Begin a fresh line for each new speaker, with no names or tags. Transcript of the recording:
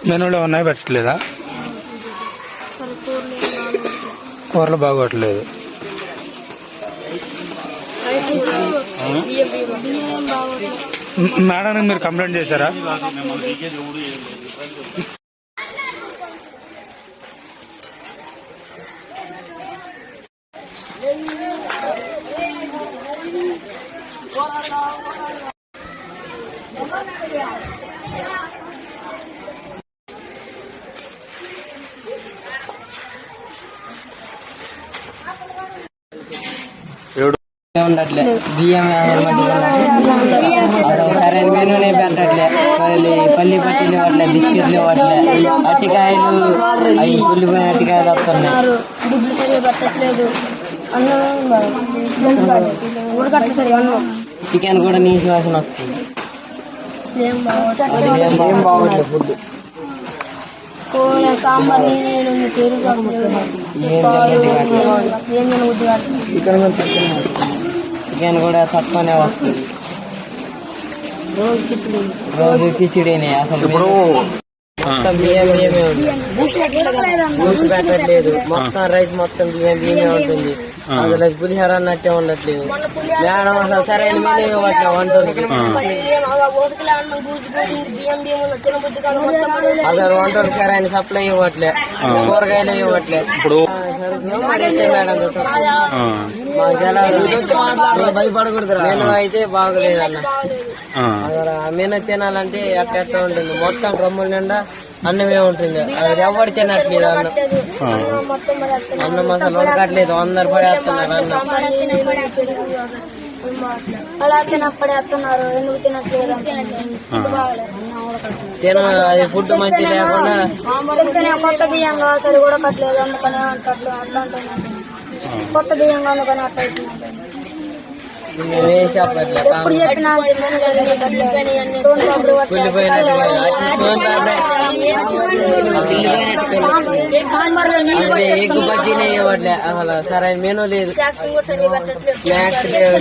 మెనూలో ఉన్నాయి పెట్టట్లేదా? కూరలు బాగోట్లేదు. మేడానికి మీరు కంప్లైంట్ చేశారా?
ఉండట్లే బియ్యం సరైన మెనూనే పెట్టట్లే. పల్లి పట్టీలు ఇవ్వట్లే, బిస్కెట్లు ఇవ్వట్లే, అట్టికాయలు అవి కుళ్ళిపోయిన అట్టికాయలు వస్తున్నాయి. చికెన్ కూడా నీసు వాసన వస్తుంది. ఏం బాగుంటుంది ఫుడ్.
సాంబార్
చికెన్ కూడా తక్కువనే వస్తుంది. రోజు కిచిడీనే. అసలు మొత్తం బియ్యమే ఉంది. బూస్ట్ పెట్టట్లేదు. మొత్తం రైస్ మొత్తం బియ్యమే ఉంటుంది. అసలు పులిహోర అన్నట్టే ఉండట్లేదు. మేడం అసలు సరైన మీద ఇవ్వట్లే వంటలకి. అసలు వంటలు సరైన సప్లై ఇవ్వట్లే, కూరగాయలు ఇవ్వట్లే. సరుకులు మరైతే మేడం మాకు తెలవదు, భయపడకూడదు. మెనూ అయితే బాగలేదు అన్న. అసలు ఆ మెనూ తినాలంటే ఎట్ట ఉంటుంది. మొత్తం డ్రమ్ముల నిండా అన్నమే ఉంటుంది. అది ఎవరు తినట్లేదు. అన్నం అసలు ఉడకట్లేదు. అందరు పడేస్తున్నారు అన్నం. అది ఫుడ్ మంచి లేకుండా
కొత్త బియ్యంగా అసలు కూడా కట్టలేదు. అందుకనే అట్లా కొత్త బియ్యంగా అందుకని అట్లా
ఎగ్ బజ్జీనే ఇవ్వట్లే. అసలు సరైన మెనూ లేదు. స్నాక్స్ లేవు.